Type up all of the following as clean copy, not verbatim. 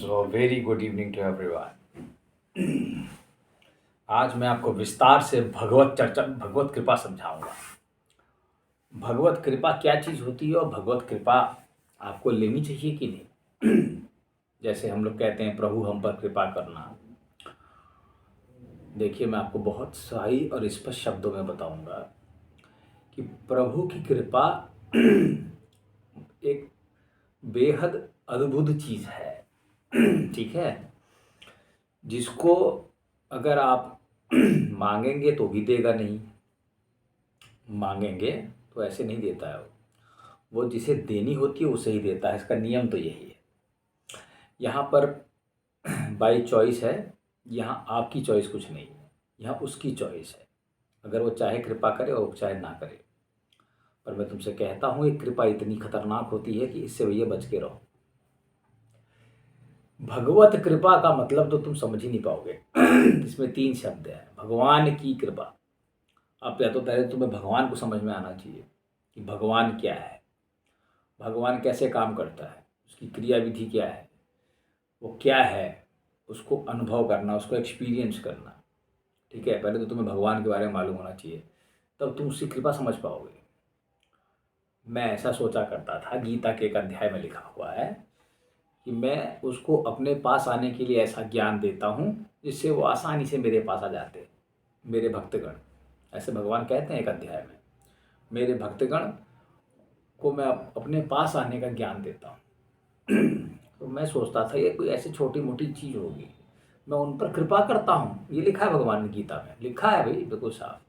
So very good evening to everyone. आज मैं आपको विस्तार से भगवत कृपा समझाऊंगा। भगवत कृपा क्या चीज़ होती है और भगवत कृपा आपको लेनी चाहिए कि नहीं। जैसे हम लोग कहते हैं प्रभु हम पर कृपा करना। देखिए, मैं आपको बहुत सही और स्पष्ट शब्दों में बताऊंगा कि प्रभु की कृपा एक बेहद अद्भुत चीज़ है। ठीक है, जिसको अगर आप मांगेंगे तो भी देगा नहीं, मांगेंगे तो ऐसे नहीं देता है वो जिसे देनी होती है उसे ही देता है। इसका नियम तो यही है। यहाँ पर बाई चॉइस है, यहाँ आपकी चॉइस कुछ नहीं है, यहाँ उसकी चॉइस है। अगर वो चाहे कृपा करे और चाहे ना करे। पर मैं तुमसे कहता हूँ एक कृपा इतनी खतरनाक होती है कि इससे भैया बच के रहो। भगवत कृपा का मतलब तो तुम समझ ही नहीं पाओगे। इसमें 3 शब्द हैं। भगवान की कृपा। अब या तो पहले तुम्हें भगवान को समझ में आना चाहिए कि भगवान क्या है, भगवान कैसे काम करता है, उसकी क्रिया विधि क्या है, वो क्या है, उसको अनुभव करना, उसको एक्सपीरियंस करना। ठीक है, पहले तो तुम्हें भगवान के बारे में मालूम होना चाहिए, तब तुम उसकी कृपा समझ पाओगे। मैं ऐसा सोचा करता था, गीता के एक अध्याय में लिखा हुआ है कि मैं उसको अपने पास आने के लिए ऐसा ज्ञान देता हूँ जिससे वो आसानी से मेरे पास आ जाते हैं, मेरे भक्तगण। ऐसे भगवान कहते हैं एक अध्याय में, मेरे भक्तगण को मैं अपने पास आने का ज्ञान देता हूँ। तो मैं सोचता था ये कोई ऐसी छोटी मोटी चीज़ होगी, मैं उन पर कृपा करता हूँ। ये लिखा है भगवान की गीता में, लिखा है भाई बिल्कुल साफ।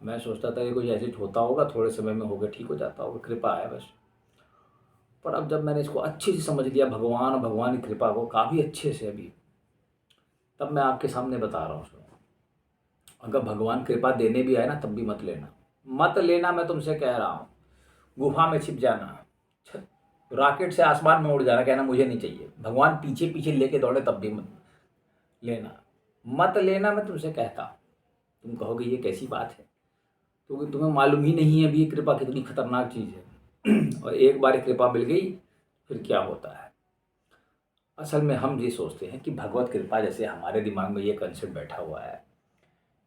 मैं सोचता था ये कोई ऐसे होता होगा, थोड़े समय में होगा, ठीक हो जाता होगा, कृपा है बस। पर अब जब मैंने इसको अच्छे से समझ लिया, भगवान और भगवान की कृपा को काफ़ी अच्छे से अभी, तब मैं आपके सामने बता रहा हूँ। सुनो, अगर भगवान कृपा देने भी आए ना तब भी मत लेना, मत लेना। मैं तुमसे कह रहा हूँ, गुफा में छिप जाना, रॉकेट से आसमान में उड़ जाना, कहना मुझे नहीं चाहिए, भगवान पीछे पीछे लेके दौड़े तब भी मत लेना, मत लेना। मैं तुमसे कहता हूँ। तुम कहोगे ये कैसी बात है, क्योंकि तुम्हें मालूम ही नहीं है अभी ये कृपा कितनी खतरनाक चीज़ है। और एक बार कृपा मिल गई फिर क्या होता है। असल में हम ये सोचते हैं कि भगवत कृपा, जैसे हमारे दिमाग में ये कंसेप्ट बैठा हुआ है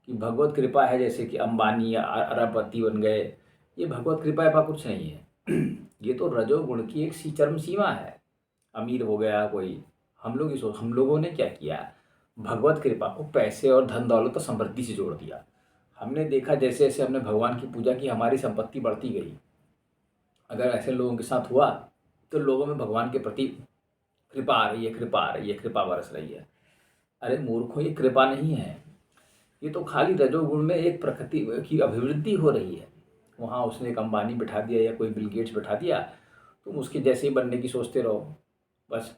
कि भगवत कृपा है जैसे कि अंबानी या अरबपति बन गए। ये भगवत कृपा ऐसा कुछ नहीं है। ये तो रजोगुण की एक चरम सीमा है। अमीर हो गया कोई, हम लोगों ने क्या किया, भगवत कृपा को पैसे और धन दौलत और समृद्धि से जोड़ दिया। हमने देखा जैसे जैसे हमने भगवान की पूजा की, हमारी संपत्ति बढ़ती गई। अगर ऐसे लोगों के साथ हुआ तो लोगों में भगवान के प्रति कृपा आ रही है, कृपा आ रही है, कृपा बरस रही है। अरे मूर्खों, ये कृपा नहीं है, ये तो खाली रजोगुण में एक प्रकृति की अभिवृद्धि हो रही है। वहाँ उसने एक अंबानी बिठा दिया या कोई बिल गेट्स बिठा दिया, तुम उसके जैसे ही बनने की सोचते रहो, बस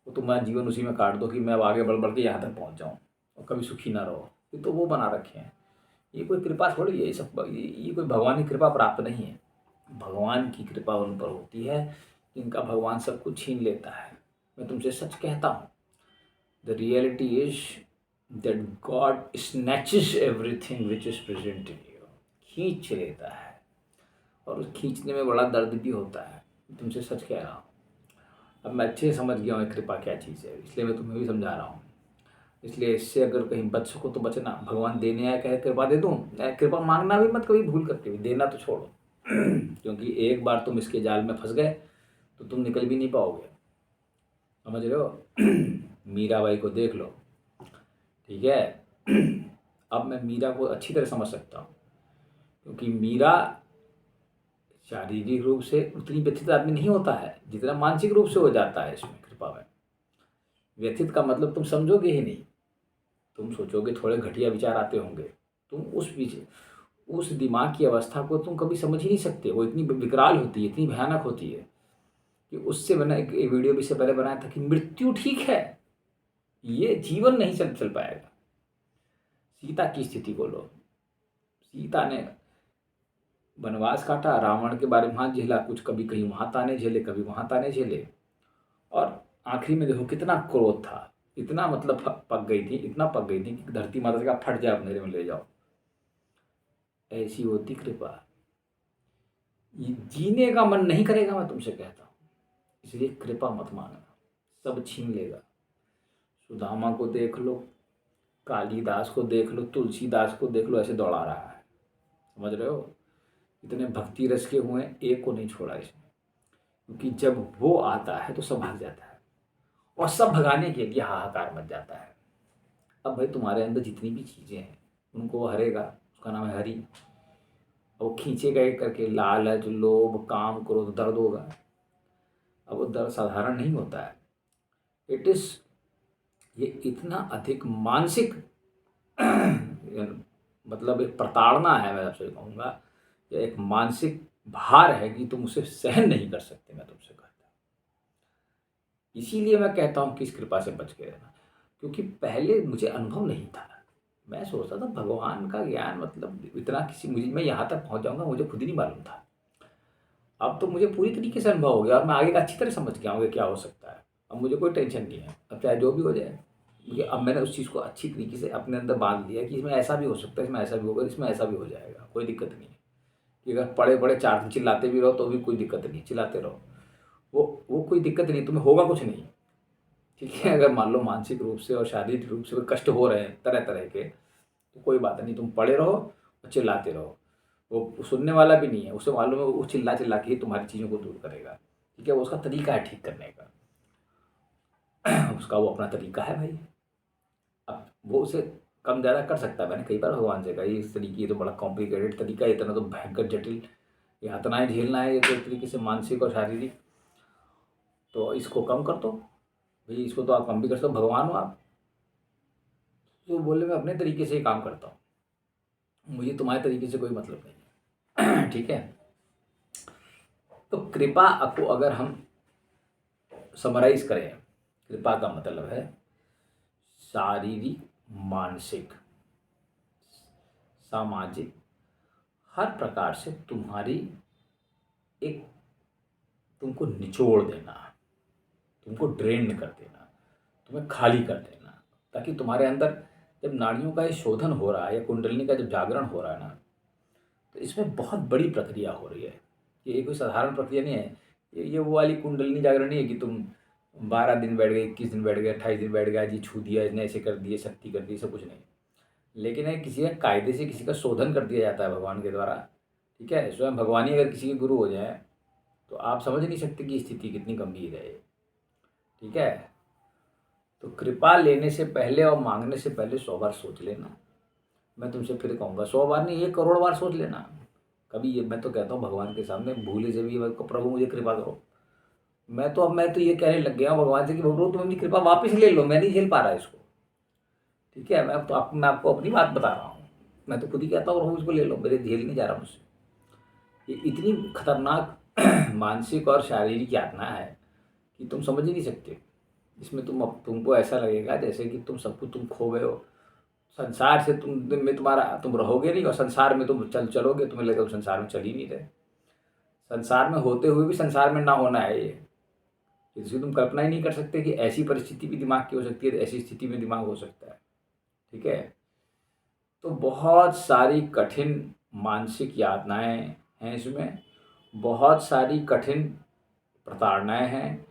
वो तुम्हारा जीवन उसी में काट दो कि मैं अब आगे बढ़ बढ़ के यहाँ तक पहुँच जाऊँ और कभी सुखी ना रहो। ये तो वो बना रखे हैं। ये कोई कृपा थोड़ी है, ये सब ये कोई भगवान की कृपा प्राप्त नहीं है। भगवान की कृपा उन पर होती है जिनका भगवान सब कुछ छीन लेता है। मैं तुमसे सच कहता हूँ, the reality is that God snatches everything which is present in you. खींच लेता है, और उस खींचने में बड़ा दर्द भी होता है। तुमसे सच कह रहा हूँ। अब मैं अच्छे से समझ गया हूँ कृपा क्या चीज़ है, इसलिए मैं तुम्हें भी समझा रहा हूँ। इसलिए इससे अगर कहीं बच सको तो बचना। भगवान देने आया कहे कृपा दे दूँ, कृपा मांगना भी मत कभी भूल करके भी, देना तो छोड़ो। क्योंकि एक बार तुम इसके जाल में फंस गए तो तुम निकल भी नहीं पाओगे। समझ रहे हो। मीराबाई को देख लो, ठीक है। अब मैं मीरा को अच्छी तरह समझ सकता हूँ, क्योंकि मीरा शारीरिक रूप से उतनी व्यथित आदमी नहीं होता है जितना मानसिक रूप से हो जाता है इसमें कृपा में। व्यथित का मतलब तुम समझोगे ही नहीं, तुम सोचोगे, थोड़े घटिया विचार आते होंगे। तुम उस दिमाग की अवस्था को तुम कभी समझ ही नहीं सकते। वो इतनी विकराल होती है, इतनी भयानक होती है कि उससे मैंने एक वीडियो भी से पहले बनाया था कि मृत्यु ठीक है, ये जीवन नहीं चल पाएगा। सीता की स्थिति को लो, सीता ने वनवास काटा, रावण के बारे में वहाँ झेला, कुछ कभी कहीं वहाँ ताने झेले, कभी वहाँ ताने झेले, और आखिरी में देखो कितना क्रोध था, इतना मतलब पक गई थी, इतना पक गई थी कि धरती माता से कहा फट जाए, मेरे में ले जाओ। ऐसी होती कृपा। ये जीने का मन नहीं करेगा, मैं तुमसे कहता हूँ, इसलिए कृपा मत मांगना, सब छीन लेगा। सुदामा को देख लो, कालिदास को देख लो, तुलसीदास को देख लो, ऐसे दौड़ा रहा है। समझ रहे हो? इतने भक्ति रस के हुए, एक को नहीं छोड़ा इसने। क्योंकि जब वो आता है तो सब भाग जाता है, और सब भगाने के लिए हाहाकार मच जाता है। अब भाई तुम्हारे अंदर जितनी भी चीज़ें हैं उनको वो हरेगा, उसका नाम है हरि। अब वो खींचेगा एक करके, लालच, लोभ, काम, क्रोध, दर्द होगा। अब वो दर्द साधारण नहीं होता है। इट इज़, ये इतना अधिक मानसिक मतलब एक प्रताड़ना है, मैं आपसे कहूँगा, या एक मानसिक भार है कि तुम उसे सहन नहीं कर सकते। मैं तुमसे कहता हूँ, इसीलिए मैं कहता हूँ कि इस कृपा से बच के रहना। क्योंकि पहले मुझे अनुभव नहीं था, मैं सोचता था भगवान का ज्ञान मतलब इतना किसी, मुझे मैं यहाँ तक पहुँच जाऊँगा मुझे खुद ही नहीं मालूम था। अब तो मुझे पूरी तरीके से अनुभव हो गया और मैं आगे का अच्छी तरह समझ गया हूँ कि क्या हो सकता है। अब मुझे कोई टेंशन नहीं है, अब चाहे जो भी हो जाए, मुझे अब मैंने उस चीज़ को अच्छी तरीके से अपने अंदर बांध लिया कि इसमें ऐसा भी हो सकता है, इसमें ऐसा भी होगा, इसमें ऐसा भी हो जाएगा, कोई दिक्कत नहीं है। कि अगर पड़े पड़े 4 दिन चिल्लाते भी रहो तो भी कोई दिक्कत नहीं, चिल्लाते रहो, वो कोई दिक्कत नहीं, तुम्हें होगा कुछ नहीं। ठीक है, अगर मान लो मानसिक रूप से और शारीरिक रूप से कोई कष्ट हो रहे हैं तरह तरह के, तो कोई बात नहीं, तुम पड़े रहो और चिल्लाते रहो। वो सुनने वाला भी नहीं है, उसे मालूम है वो चिल्ला चिल्ला के ही तुम्हारी चीज़ों को दूर करेगा। ठीक है, वो उसका तरीका है ठीक करने का, उसका वो अपना तरीका है भाई। अब वो उसे कम ज़्यादा कर सकता है। मैंने कई बार भगवान से कहा ये इस तरीके, ये तो बड़ा कॉम्प्लिकेटेड तरीका है, इतना तो भयंकर जटिल, यातनाएं झेलना है ये तो एक तरीके से मानसिक और शारीरिक, तो इसको कम कर दो भाई, इसको तो आप कम भी कर सकते हो, भगवान हो आप। तो बोले मैं अपने तरीके से ही काम करता हूँ, मुझे तुम्हारे तरीके से कोई मतलब नहीं है। ठीक है, तो कृपा को अगर हम समराइज करें, कृपा का मतलब है शारीरिक, मानसिक, सामाजिक, हर प्रकार से तुम्हारी एक, तुमको निचोड़ देना, तुमको ड्रेन कर देना, तुम्हें खाली कर देना, ताकि तुम्हारे अंदर जब नाड़ियों का ये शोधन हो रहा है या कुंडलिनी का जब जागरण हो रहा है ना, तो इसमें बहुत बड़ी प्रक्रिया हो रही है। ये कोई साधारण प्रक्रिया नहीं है। ये वो वाली कुंडलिनी जागरण नहीं है कि तुम 12 दिन बैठ गए, 21 दिन बैठ गए, 28 दिन बैठ गए, जी छू दिया, इसने ऐसे कर दिए, शक्ति कर दी, सब कुछ नहीं। लेकिन है किसी का कायदे से किसी का शोधन कर दिया जाता है भगवान के द्वारा। ठीक है, स्वयं भगवान ही अगर किसी के गुरु हो जाए तो आप समझ नहीं सकते कि स्थिति कितनी गंभीर है। ठीक है, तो कृपा लेने से पहले और मांगने से पहले 100 बार सोच लेना। मैं तुमसे फिर कहूँगा 100 बार नहीं, 1 करोड़ बार सोच लेना। कभी ये मैं तो कहता हूँ भगवान के सामने भूले से भी प्रभु मुझे कृपा करो। मैं तो ये कहने लग गया हूँ भगवान से कि प्रभु तुम अपनी कृपा वापस ले लो, मैं नहीं झेल पा रहा इसको। ठीक है, मैं आपको अपनी बात बता रहा हूँ, मैं तो खुद ही कहता हूँ प्रभु इसको ले लो, मेरे झेल नहीं जा रहा मुझसे। ये इतनी खतरनाक मानसिक और शारीरिक यातना है कि तुम समझ ही नहीं सकते। इसमें तुमको ऐसा लगेगा जैसे कि तुम सब कुछ तुम खो गए हो, संसार से तुम रहोगे नहीं, और संसार में तुम चलोगे, तुम्हें लगेगा तुम संसार में चल ही नहीं रहे। संसार में होते हुए भी संसार में ना होना है ये, इसकी तुम कल्पना ही नहीं कर सकते कि ऐसी परिस्थिति भी दिमाग की हो सकती है, ऐसी स्थिति में दिमाग हो सकता है। ठीक है, तो बहुत सारी कठिन मानसिक यातनाएं हैं इसमें, बहुत सारी कठिन प्रताड़नाएं हैं,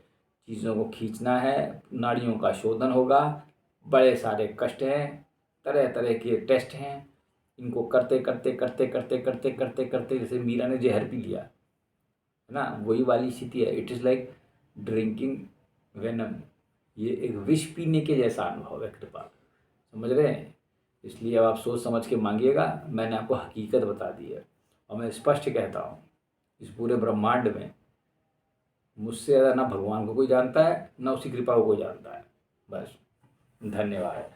चीज़ों को खींचना है, नाड़ियों का शोधन होगा, बड़े सारे कष्ट हैं, तरह तरह के टेस्ट हैं। इनको करते करते करते करते करते करते करते जैसे मीरा ने जहर पी लिया है ना, वही वाली स्थिति है। It is like drinking venom, ये एक विष पीने के जैसा अनुभव है कृपा, समझ रहे हैं? इसलिए अब आप सोच समझ के मांगिएगा। मैंने आपको हकीकत बता दी है, और मैं स्पष्ट कहता हूँ इस पूरे ब्रह्मांड में मुझसे ज़्यादा ना भगवान को कोई जानता है, ना उसकी कृपा को कोई जानता है। बस, धन्यवाद।